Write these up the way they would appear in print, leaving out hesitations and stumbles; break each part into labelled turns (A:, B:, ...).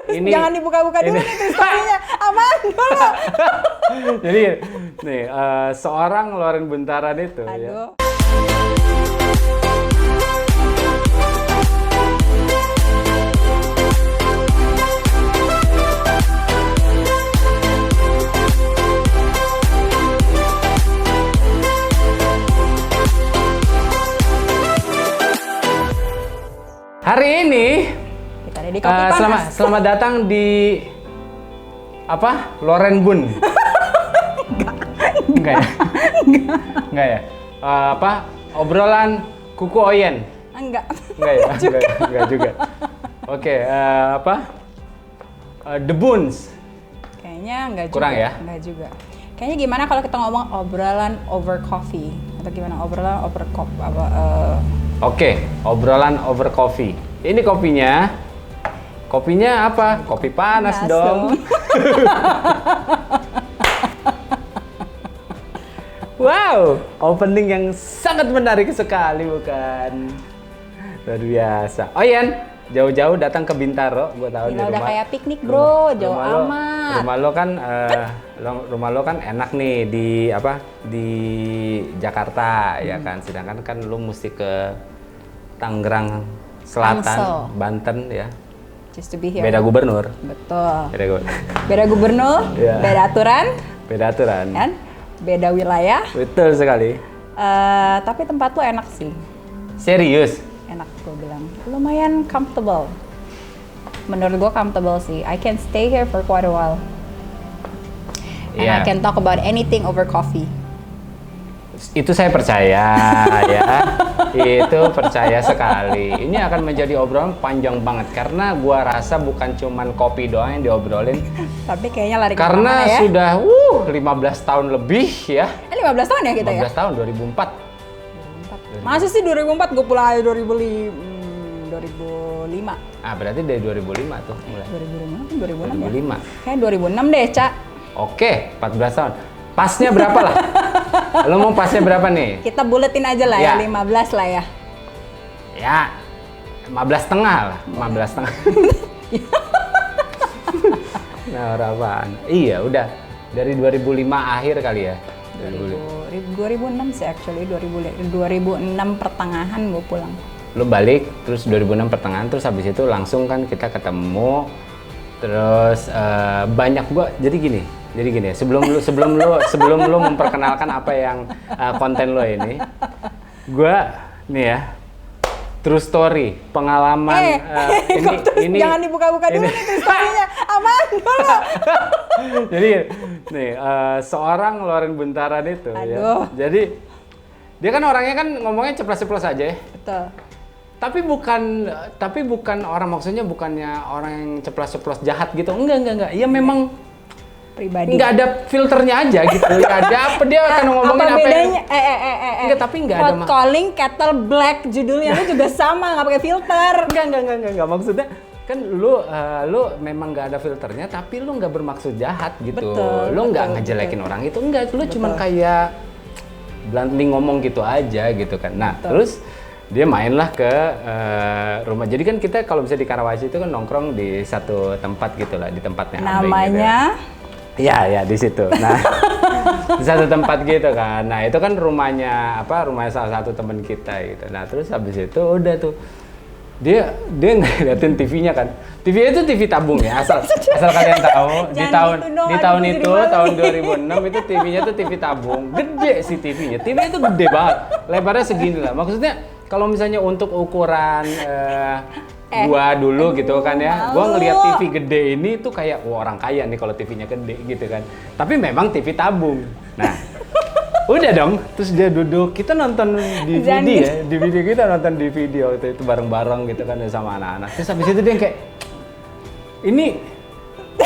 A: ini
B: jangan dibuka-buka dulu nih tulisannya. Aman dulu.
A: Jadi nih seorang Loren Buntaran itu ya.
B: Aduh.
A: Hari ini
B: Kita ada di Kopi Panas.
A: selamat datang di apa? Loren Bun. Enggak ya? Enggak ya? Apa? Obrolan kuku Oyen.
B: Enggak.
A: Enggak ya? Enggak juga. Oke, apa? The Buns.
B: Kayaknya enggak juga.
A: Kurang ya?
B: Enggak juga. Kayaknya gimana kalau kita ngomong obrolan over coffee atau gimana obrolan over
A: Oke, obrolan over coffee. Ini kopinya apa? Kopi panas dong. Wow, opening yang sangat menarik sekali bukan? Luar biasa. Oh Yan, jauh-jauh datang ke Bintaro, gue tahu di
B: Gila,
A: rumah.
B: udah kayak piknik bro, jauh amat.
A: Rumah lo kan enak nih di Jakarta ya kan, sedangkan kan lo mesti ke Tangerang Selatan,
B: Tangsel.
A: Banten ya.
B: Just to be here.
A: Beda gubernur.
B: Betul.
A: Beda
B: Beda gubernur,
A: Iya.
B: beda aturan,
A: beda aturan.
B: kan? Beda wilayah.
A: Betul sekali.
B: Tapi tempat lu enak sih.
A: Serius.
B: Enak gue bilang. Lumayan comfortable. Menurut gue comfortable sih. I can stay here for quite a while. And I
A: Iya.
B: can talk about anything over coffee.
A: Itu saya percaya ya. Itu percaya sekali. Ini akan menjadi obrolan panjang banget karena gua rasa bukan cuman kopi doang yang diobrolin.
B: Tapi kayaknya lari
A: Karena
B: kemana ya?
A: sudah 15 tahun lebih ya.
B: 15 tahun ya kita
A: 15
B: ya?
A: tahun 2004.
B: Masa sih 2004? Gue pulang aja 2005.
A: Ah, berarti dari 2005 tuh mulai.
B: 2005 kan 2006 ya?
A: 2005.
B: Kayak 2006 deh, Cak.
A: Oke, 14 tahun. Pasnya berapa lah? Lo mau pasnya berapa nih?
B: Kita buletin aja lah ya,
A: Ya.
B: 15 lah ya.
A: Ya, 15 setengah lah, 15 setengah. Nah, apaan? Iya, udah dari 2005 akhir kali ya.
B: 2006 sih actually, 2006 pertengahan gue pulang.
A: Lu balik, terus 2006 pertengahan, terus habis itu langsung kan kita ketemu. Terus banyak gua jadi gini sebelum lu memperkenalkan apa yang konten lo ini, gua nih ya true story pengalaman ini
B: jangan dibuka-buka dulu nih tulisannya. Aman dulu.
A: Jadi nih seorang Loren Buntaran itu ya,
B: Aduh.
A: jadi dia kan orangnya kan ngomongnya ceplos-ceplos aja ya.
B: Betul.
A: Tapi bukan orang, maksudnya bukannya orang yang ceplos-ceplos jahat gitu. Enggak. Iya memang
B: Pribadi.
A: nggak ada filternya aja gitu. Nggak ada apa dia akan ngomongin apa
B: bedanya?
A: yang... Enggak, tapi nggak ada
B: Hot calling kettle black judulnya itu juga sama, nggak pakai filter.
A: Enggak. Maksudnya kan lu memang nggak ada filternya, tapi lu nggak bermaksud jahat gitu.
B: Betul,
A: Lu nggak
B: betul,
A: ngejelekin
B: betul.
A: orang itu, enggak. Lu cuman kayak bluntly ngomong gitu aja gitu kan. Nah, terus dia mainlah ke rumah. Jadi kan kita kalau bisa di Karawaci itu kan nongkrong di satu tempat gitu lah, di tempatnya Abeng gitu.
B: Namanya?
A: Iya, di situ. Nah, di satu tempat gitu kan. Nah, itu kan rumahnya salah satu teman kita gitu. Nah, terus habis itu udah tuh dia ngeliatin TV-nya kan. TV-nya itu TV tabung ya, asal kalian tahu. Di tahun itu tahun 2006 itu TV-nya tuh TV tabung. Gede sih TV-nya. TV-nya itu gede banget. Lebarnya segini lah. Maksudnya kalau misalnya untuk ukuran gua dulu gitu kan ya, gua ngelihat TV gede ini tuh kayak wah orang kaya nih kalau TV-nya gede gitu kan. Tapi memang TV tabung. Nah, udah dong, terus dia duduk, kita nonton DVD ya, DVD kita nonton di video itu bareng-bareng gitu kan sama anak-anak. Terus habis itu dia kayak, ini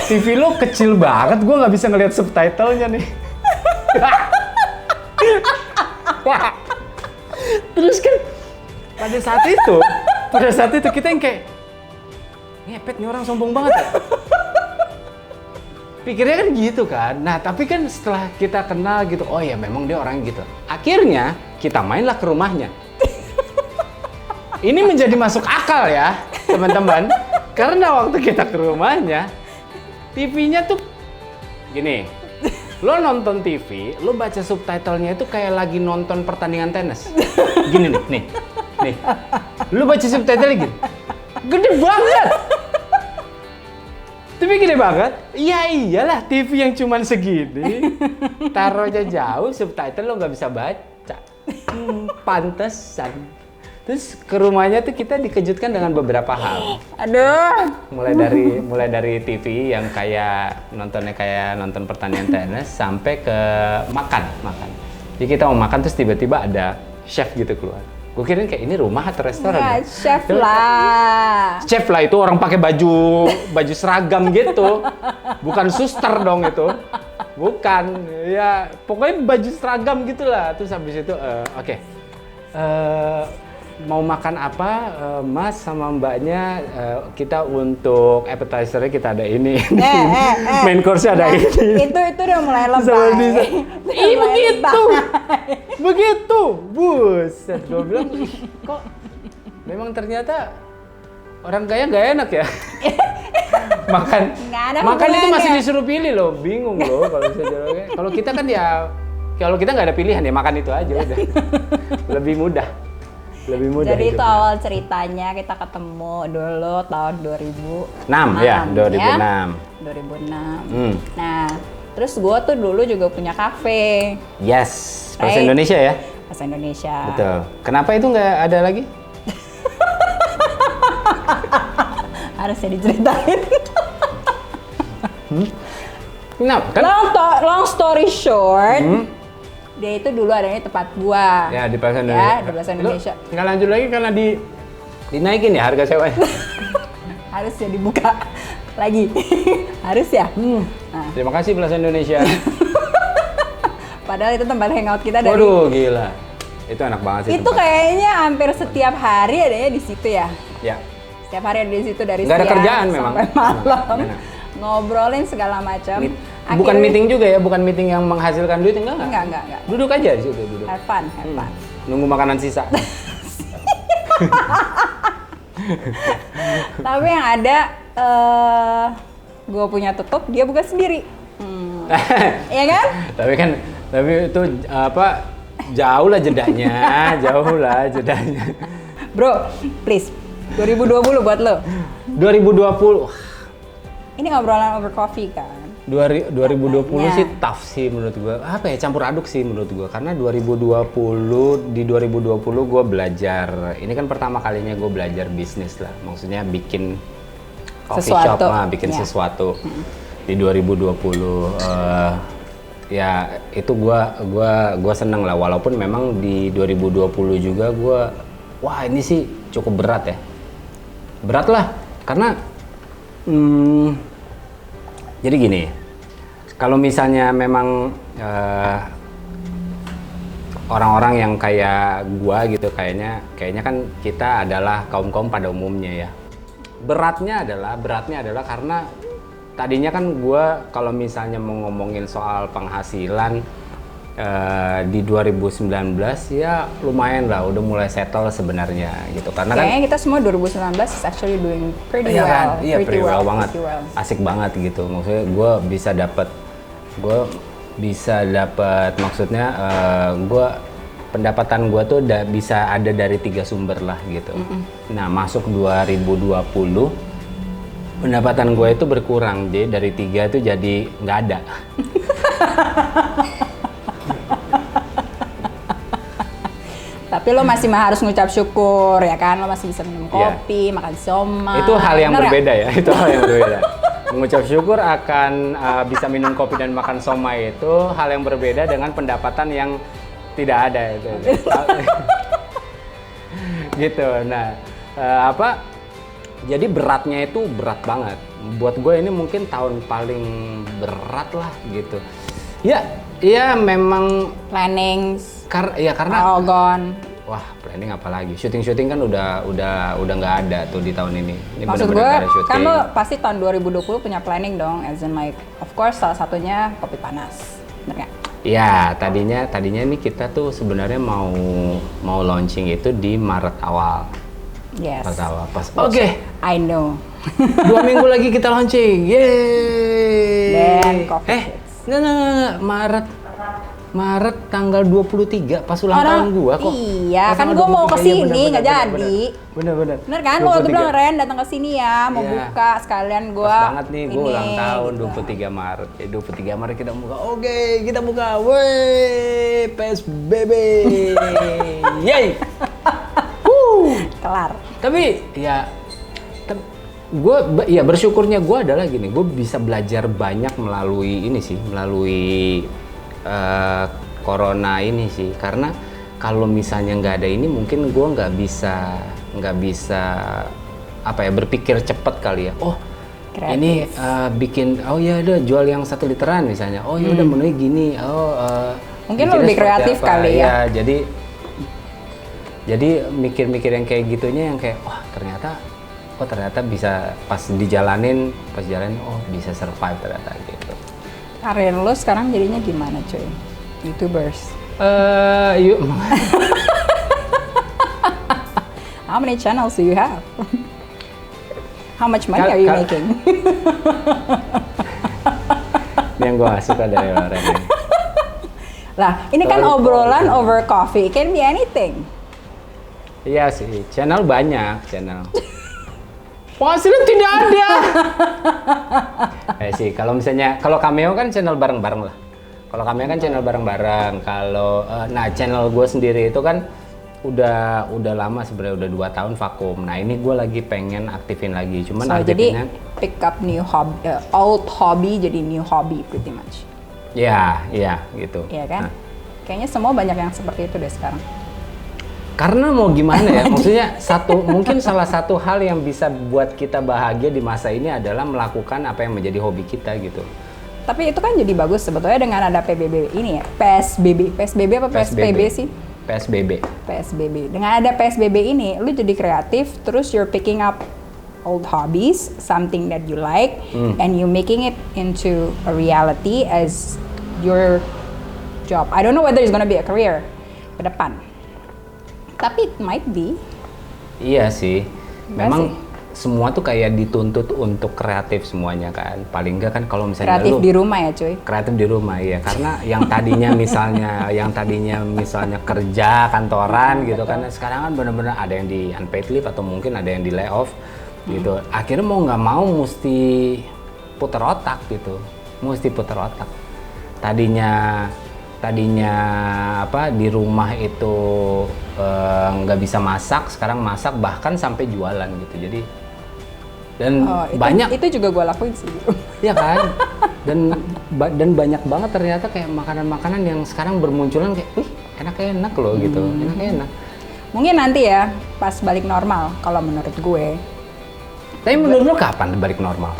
A: TV lo kecil banget, gua nggak bisa ngelihat subtitlenya nih. Terus kan pada saat itu kita yang kayak ngepet nih orang sombong banget ya. Pikirnya kan gitu kan. Nah, tapi kan setelah kita kenal gitu, oh ya memang dia orang gitu. Akhirnya kita mainlah ke rumahnya. Ini menjadi masuk akal ya, teman-teman. Karena waktu kita ke rumahnya, TV-nya tuh gini. Lo nonton TV, lo baca subtitlenya itu kayak lagi nonton pertandingan tenis. Gini nih. Lo baca subtitlenya gini. Gede banget. TV gede banget. Iya iyalah, TV yang cuman segini. Taruh aja jauh, subtitle lo nggak bisa baca. Pantesan. Terus ke rumahnya tuh kita dikejutkan dengan beberapa hal.
B: Aduh.
A: Mulai dari TV yang kayak nontonnya kayak nonton pertandingan tenis sampai ke makan. Jadi kita mau makan terus tiba-tiba ada chef gitu keluar. Gue kirain kayak ini rumah atau restoran.
B: Ya,
A: Ya?
B: chef lah.
A: Chef lah itu orang pakai baju seragam gitu. Bukan suster dong itu. Bukan. Ya pokoknya baju seragam gitulah. Terus habis itu oke. Mau makan apa, Mas sama Mbaknya, kita untuk appetizer-nya kita ada ini. Main course-nya ada ini.
B: Itu udah mulai lebay.
A: Begitu. Buset, gue bilang, kok memang ternyata orang kaya nggak enak ya? Makan itu masih disuruh pilih loh, bingung loh kalau kita kan ya, kalau kita nggak ada pilihan ya makan itu aja udah. Lebih mudah.
B: Jadi itu awal ceritanya kita ketemu dulu tahun 2006
A: ya,
B: 2006. Nah, terus gue tuh dulu juga punya kafe.
A: Yes, bahasa Indonesia ya?
B: Bahasa Indonesia.
A: Betul. Kenapa itu nggak ada lagi?
B: Harusnya diceritain.
A: Kenapa? Kan?
B: Long story short, dia itu dulu adanya tempat gua.
A: Ya, di Bahasa Indonesia.
B: Ya, di Bahasa Indonesia.
A: Nggak lanjut lagi karena dinaikin ya harga sewanya.
B: Harus ya dibuka lagi. Harus ya.
A: Nah. Terima kasih Bahasa Indonesia.
B: Padahal itu tempat hangout kita dari.
A: Waduh, gila. Itu enak banget sih.
B: Itu kayaknya hampir setiap hari adanya di situ ya.
A: Ya.
B: Setiap hari ada di situ dari
A: nggak ada
B: siang
A: kerjaan memang.
B: sampai malam. Ngobrolin segala macam.
A: Bukan meeting juga ya, bukan meeting yang menghasilkan duit, enggak.
B: Enggak.
A: Duduk aja di situ, duduk.
B: Have fun.
A: Nunggu makanan sisa.
B: Tapi yang ada, gue punya tutup, dia buka sendiri. Iya kan?
A: Tapi itu apa? Jauh lah jedanya.
B: Bro, please. 2020 buat lo.
A: 2020.
B: Ini ngobrolan over coffee kan?
A: 2020 sih tough sih menurut gue. Apa ya, campur aduk sih menurut gue. Karena 2020 gue belajar. Ini kan pertama kalinya gue belajar bisnis lah. Maksudnya bikin coffee shop lah, bikin sesuatu. Di 2020 ya itu gue seneng lah. Walaupun memang di 2020 juga gue, wah ini sih cukup berat ya. Berat lah karena jadi gini, kalau misalnya memang orang-orang yang kayak gua gitu, kayaknya kan kita adalah kaum pada umumnya ya. Beratnya adalah karena tadinya kan gua kalau misalnya mau ngomongin soal penghasilan di 2019 ya lumayan lah, udah mulai settle sebenarnya gitu. Karena
B: kayaknya kita semua 2019 is actually doing pretty well.
A: Iya, pretty well banget. Asik banget gitu. Maksudnya gue bisa dapat maksudnya pendapatan gue tuh bisa ada dari 3 sumber lah gitu. Nah, masuk 2020 pendapatan gue itu berkurang. Jadi dari 3 itu jadi nggak ada.
B: Tapi lo masih harus ngucap syukur ya kan, lo masih bisa minum kopi, makan siomay.
A: Itu hal yang berbeda ya, itu hal yang berbeda. Mengucap syukur akan bisa minum kopi dan makan siomay itu hal yang berbeda dengan pendapatan yang tidak ada itu. Gitu. Nah, jadi beratnya itu berat banget. Buat gue ini mungkin tahun paling berat lah gitu. Ya memang
B: planning.
A: Karena
B: Ogon.
A: Wah, planning apalagi? Syuting kan udah nggak ada tuh di tahun ini.
B: Maksud gue, kan lo pasti tahun 2020 punya planning dong, as in like, of course salah satunya kopi panas, bener nggak?
A: Ya, tadinya nih kita tuh sebenarnya mau launching itu di Maret awal.
B: Yes.
A: Maret awal pas.
B: Oke. I know.
A: 2 minggu lagi kita launching. Yeay.
B: Dan coffee shakes.
A: Enggak. Maret tanggal 23 pas ulang tahun gua kok.
B: Iya,
A: Pas
B: kan
A: tanggal
B: gua mau
A: 23,
B: kesini
A: iya,
B: nggak jadi.
A: Bener.
B: Bener kan? Gua waktu bilang Ren datang ke sini ya, mau
A: Iya.
B: buka sekalian gua.
A: Pas banget nih, gue
B: ini,
A: ulang tahun
B: gitu.
A: 23 Maret. Ya 23 Maret kita buka. Oke, kita buka. Wey, PSBB. Yeay.
B: Kelar.
A: Tapi ya gue ya bersyukurnya gue adalah gini, gue bisa belajar banyak melalui ini sih, melalui corona ini sih, karena kalau misalnya nggak ada ini mungkin gue nggak bisa apa ya, berpikir cepet kali ya. Oh
B: Kreatif.
A: ini bikin, oh ya udah jual yang 1 literan misalnya, oh ya udah menunya gini,
B: Mungkin
A: bikinnya
B: lebih
A: seperti
B: kreatif
A: apa.
B: kali ya.
A: Jadi mikir-mikir yang kayak gitunya, yang kayak ternyata bisa pas dijalanin, oh bisa survive ternyata gitu.
B: Karir lo sekarang jadinya gimana cuy? YouTubers.
A: Yuk.
B: How many channels do you have? How much money are you making?
A: Ini yang gue gak suka dari orang ini.
B: Lah, ini kan obrolan over coffee. It can be anything.
A: Iya sih, channel banyak, channel. Penghasilan tidak ada. Sih, kalau Cameo kan channel bareng-bareng lah. Kalau Cameo kan channel bareng-bareng. Kalau channel gue sendiri itu kan udah lama sebenarnya, udah 2 tahun vakum. Nah ini gue lagi pengen aktifin lagi. Cuman
B: jadi pick up new hobby, old hobby jadi new hobby pretty much.
A: Iya gitu.
B: Iya kan?
A: Nah,
B: Kayaknya semua banyak yang seperti itu deh sekarang.
A: karena mau gimana ya, maksudnya mungkin salah satu hal yang bisa buat kita bahagia di masa ini adalah melakukan apa yang menjadi hobi kita gitu.
B: Tapi itu kan jadi bagus sebetulnya dengan ada PBB ini ya, PSBB apa PSBB sih? PSBB. Dengan ada PSBB ini, lu jadi kreatif, terus you're picking up old hobbies, something that you like, and you making it into a reality as your job. I don't know whether it's gonna be a career ke depan. Tapi it might be.
A: Iya sih. Memang
B: sih?
A: semua tuh kayak dituntut untuk kreatif semuanya kan. Paling enggak kan kalau misalnya
B: Kreatif di rumah ya cuy.
A: Kreatif di rumah ya. Karena yang tadinya misalnya kerja kantoran gitu kan. Sekarang kan benar-benar ada yang di unpaid leave atau mungkin ada yang di layoff gitu. Akhirnya mau nggak mau mesti putar otak gitu. Tadinya apa di rumah itu nggak bisa masak, sekarang masak bahkan sampai jualan gitu. Jadi banyak
B: itu juga gue lakuin sih.
A: ya kan, dan banyak banget ternyata kayak makanan-makanan yang sekarang bermunculan kayak, enak loh gitu, enak.
B: Mungkin nanti ya pas balik normal kalau menurut gue.
A: Tapi menurut lo kapan balik normal?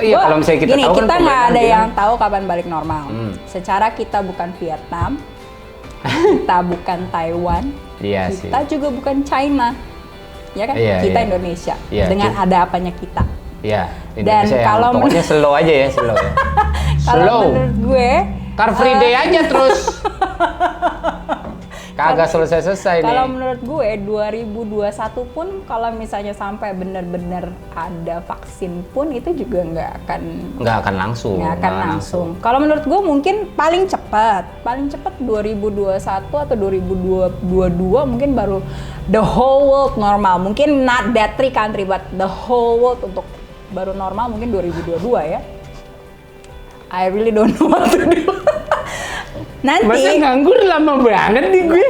A: Iya, kalau misalnya kita
B: gini,
A: tahu
B: kita
A: kan
B: nggak ada
A: pemerintah
B: yang tahu kapan balik normal. Secara kita bukan Vietnam, kita bukan Taiwan,
A: Iya
B: kita juga bukan China, ya kan?
A: Iya,
B: kita
A: iya.
B: Indonesia
A: Iya,
B: dengan ada apanya kita.
A: Iya,
B: Dan
A: Indonesia yang
B: kalau
A: pokoknya slow aja ya, slow ya.
B: Kalau menurut gue,
A: Car Free Day aja terus. Kagak selesai-selesai nih.
B: kalau menurut gue 2021 pun kalau misalnya sampai benar-benar ada vaksin pun itu juga nggak akan
A: langsung.
B: Kalau menurut gue mungkin paling cepat 2021 atau 2022 mungkin baru the whole world normal. Mungkin not that 3 country but the whole world untuk baru normal mungkin 2022 ya. I really don't know what to do. Nanti.
A: Masa nganggur lama banget nih gue.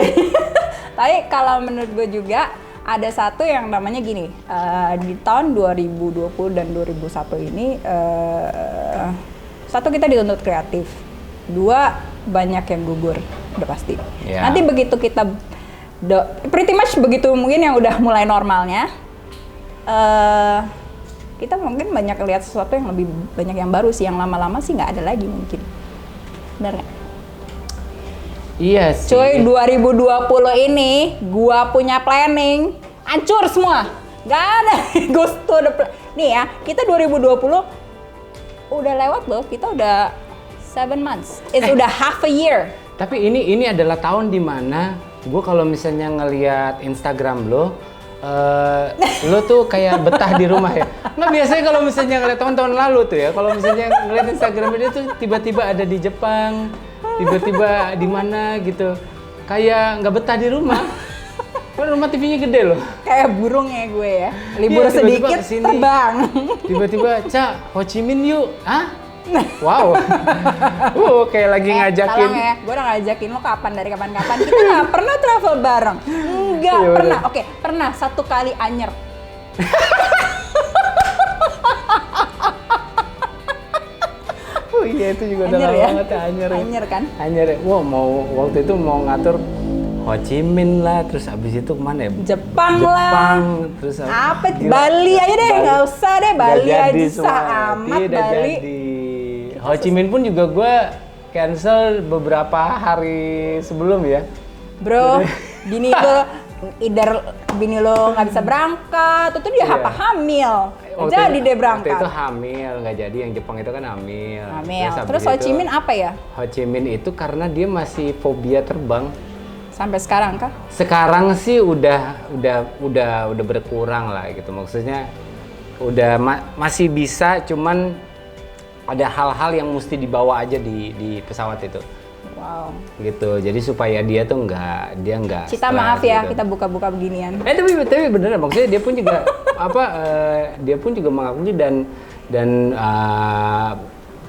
B: Tapi kalau menurut gue juga ada satu yang namanya gini, di tahun 2020 dan 2001 ini, satu kita dituntut kreatif, 2 banyak yang gugur, udah pasti.
A: Yeah.
B: Nanti begitu kita, pretty much begitu mungkin yang udah mulai normalnya, kita mungkin banyak lihat sesuatu yang lebih banyak yang baru sih, yang lama-lama sih nggak ada lagi mungkin, benar nggak?
A: Iya sih.
B: Cuy, 2020 ini gua punya planning, hancur semua. Gak ada goes to the nih ya, kita 2020 udah lewat loh, kita udah 7 months. It's udah half a year.
A: Tapi ini adalah tahun dimana gue kalau misalnya ngelihat Instagram lo, lo tuh kayak betah di rumah ya. Nggak, biasanya kalau misalnya ngeliat tahun-tahun lalu tuh ya, kalau misalnya ngeliat Instagram dia tuh tiba-tiba ada di Jepang, tiba-tiba di mana gitu, kayak nggak betah di rumah. Kan rumah TV-nya gede loh.
B: Kayak burung ya gue ya, libur
A: Iya, tiba-tiba
B: sedikit
A: kesini.
B: terbang.
A: Tiba-tiba, Ca, Ho Chi Minh yuk. Hah? Wow. Kayak lagi ngajakin.
B: Tolong ya, gue udah ngajakin lo kapan dari kapan-kapan. Kita nggak pernah travel bareng. Nggak
A: Iya,
B: pernah.
A: udah.
B: Oke, pernah 1 kali Anyer.
A: Oh iya, itu juga udah
B: Anyer
A: lama
B: ya?
A: banget ya, Anyer.
B: Anyer kan?
A: Anyer ya. Wah, waktu itu mau ngatur Ho Chi Minh lah, terus abis itu kemana ya?
B: Jepang lah.
A: Terus
B: Apa?
A: gila.
B: Bali aja deh,
A: Bali.
B: nggak usah deh.
A: Nggak
B: Bali
A: jadi
B: aja
A: semua.
B: amat
A: Tidak
B: Bali.
A: jadi. Ho Chi Minh pun juga gue cancel beberapa hari sebelum ya.
B: Bro, bini lo, either bini lo nggak bisa berangkat, itu dia
A: Iya.
B: apa hamil.
A: Waktu
B: Jadi
A: itu-
B: dia
A: Waktu
B: berangkat.
A: itu hamil, nggak jadi. Yang Jepang itu kan hamil.
B: Hamil.
A: habis
B: Terus Ho Chi
A: itu-
B: Minh apa ya?
A: Ho Chi Minh itu karena dia masih fobia terbang.
B: Sampai sekarang kah?
A: Sekarang sih udah berkurang lah gitu. Maksudnya udah masih bisa, cuman ada hal-hal yang mesti dibawa aja di pesawat itu.
B: Wow.
A: Gitu. Jadi supaya dia tuh nggak
B: Cita
A: stres
B: maaf ya,
A: gitu.
B: kita buka-buka beginian.
A: Tapi beneran, maksudnya dia pun juga dia pun juga mengakui dan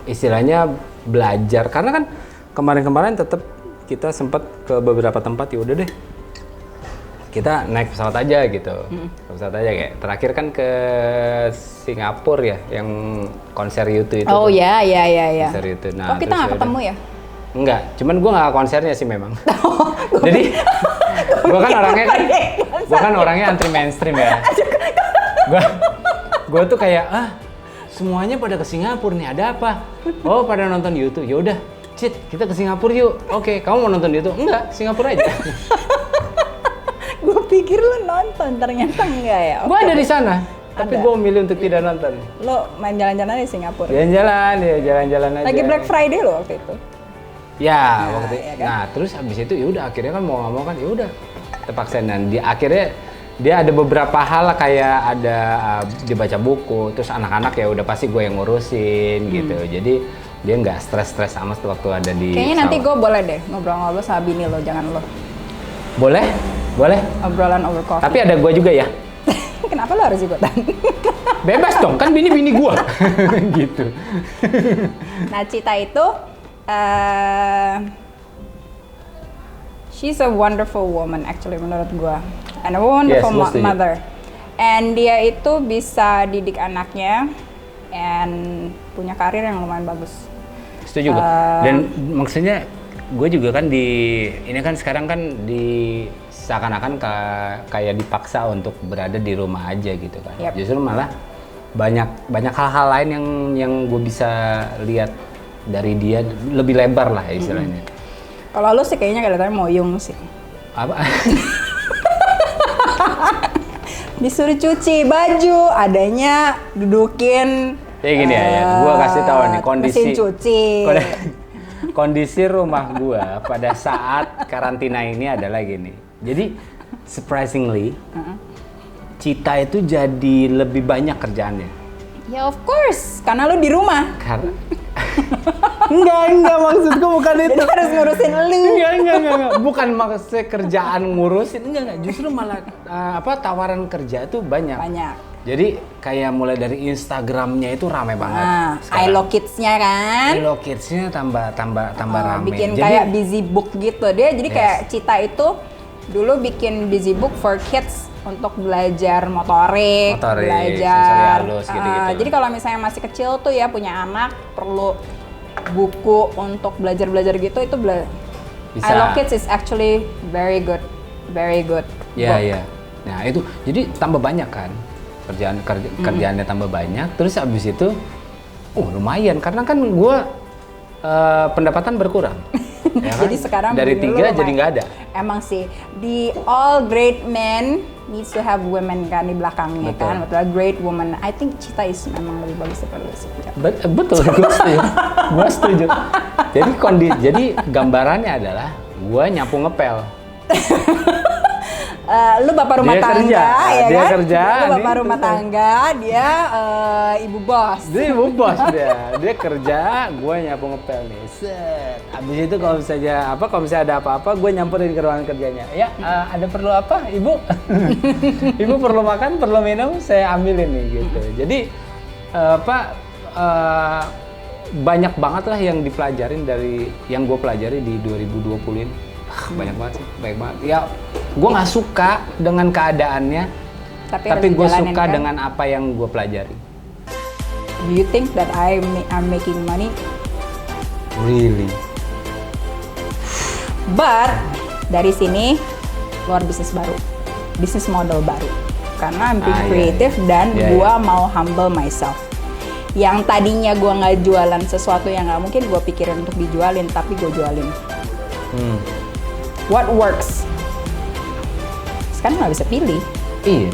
A: istilahnya belajar, karena kan kemarin tetap kita sempat ke beberapa tempat, ya udah deh kita naik pesawat aja gitu. Pesawat aja, kayak terakhir kan ke Singapura ya, yang konser U2 itu.
B: Oh
A: tuh.
B: ya.
A: Konser U2.
B: Oh kita nggak
A: terus
B: ketemu ya?
A: Enggak, cuman gue nggak konsernya sih memang. Jadi gue kan orangnya anti mainstream ya. Gue tuh kayak semuanya pada ke Singapura nih, ada apa? Oh, pada nonton YouTube. Ya udah, Cit, kita ke Singapura yuk. Oke, kamu mau nonton YouTube? Enggak, Singapura aja.
B: Gue pikir lo nonton, ternyata enggak ya.
A: Gue ada di sana, tapi
B: Ada.
A: gue memilih untuk tidak nonton.
B: Lo main jalan-jalan di Singapura.
A: Jalan-jalan aja.
B: Lagi Black Friday lo waktu itu.
A: Ya,
B: Nah,
A: waktu
B: ya kan?
A: nah terus habis itu ya udah, akhirnya kan mau nggak mau kan ya udah terpaksa, dan dia akhirnya dia ada beberapa hal lah, kayak ada dibaca buku, terus anak-anak ya udah pasti gue yang ngurusin gitu. Jadi dia nggak stres-stres amat waktu ada di
B: Kayaknya nanti
A: pesawat.
B: gue boleh deh ngobrol-ngobrol sama bini lo, jangan lo.
A: Boleh.
B: Obrolan over coffee.
A: Tapi ada gue juga ya.
B: Kenapa lo harus ikutan?
A: Bebas dong, kan bini-bini gue. Gitu.
B: Nah, Cita itu she's a wonderful woman actually menurut gua, and a wonderful
A: Yes, gua setuju.
B: mother. And dia itu bisa didik anaknya and punya karir yang lumayan bagus.
A: Setuju gue. Dan maksudnya gue juga kan ini kan sekarang kan seakan-akan kayak dipaksa untuk berada di rumah aja gitu kan.
B: Yep.
A: Justru malah banyak hal-hal lain yang gue bisa lihat dari dia lebih lebar lah istilahnya.
B: Kalau lu sih kayaknya kelihatannya moyung sih.
A: Apa?
B: Disuruh cuci baju, adanya dudukin.
A: Ya gini ya, gua kasih tahu nih kondisi
B: mesin cuci.
A: kondisi rumah gua pada saat karantina ini adalah gini. Jadi surprisingly, Cita itu jadi lebih banyak kerjaannya.
B: Ya of course, karena lu di rumah.
A: Karena enggak, maksud gua bukan itu.
B: Jadi harus ngurusin lu.
A: Enggak. Bukan maksudnya kerjaan ngurusin, enggak. Justru malah tawaran kerja tuh banyak.
B: Banyak.
A: Jadi kayak mulai dari Instagramnya itu rame banget.
B: Nah,
A: sekarang.
B: Ilo Kids-nya kan.
A: Hello Kids-nya tambah rame.
B: Bikin
A: Jadi,
B: kayak busy book gitu. Dia jadi
A: Yes.
B: kayak Cita itu dulu bikin busy book for kids untuk belajar motorik
A: sensori
B: belajar.
A: halus gitu-gitu.
B: Jadi kalau misalnya masih kecil tuh ya punya anak perlu buku untuk belajar gitu itu
A: Bisa.
B: Ilo Kids is actually very good book.
A: Iya. Nah itu, jadi tambah banyak kan kerjaannya tambah banyak. Terus abis itu, lumayan karena kan gue pendapatan berkurang. Ya kan?
B: Jadi sekarang
A: dari
B: bini lu
A: 3 jadi
B: lumayan.
A: nggak ada.
B: Emang sih di all great men needs to have women kan di belakangnya.
A: Betul.
B: Kan, betul. Great woman. I think Cita is memang lebih bagus daripada lu sih.
A: Betul, gue setuju. Jadi gambarannya adalah gue nyapu ngepel.
B: lu bapak rumah
A: Dia
B: tangga,
A: kerja,
B: ya
A: dia
B: kan?
A: kerja,
B: Lu bapak
A: nih,
B: rumah tangga, dia ibu bos.
A: Dia ibu bos dia kerja, gue nyapu ngepel nih. Set. Abis itu kalau misalnya ada apa-apa, gue nyamperin ke ruangan kerjanya. Ya, ada perlu apa, ibu? Ibu perlu makan, perlu minum, saya ambilin nih gitu. Jadi banyak banget lah yang dipelajarin dari yang gue pelajari di 2020 ini. Banyak banget sih, banyak banget. Ya, gue nggak suka dengan keadaannya, tapi gue suka
B: kan?
A: dengan apa yang gue pelajari.
B: Do you think that I'm making money?
A: Really?
B: But dari sini keluar bisnis baru, bisnis model baru. Karena I'm being creative dan gue mau humble myself. Yang tadinya gue nggak jualan sesuatu yang nggak mungkin gue pikirin untuk dijualin, tapi gue jualin. What works? Sekarang nggak bisa pilih.
A: Iya.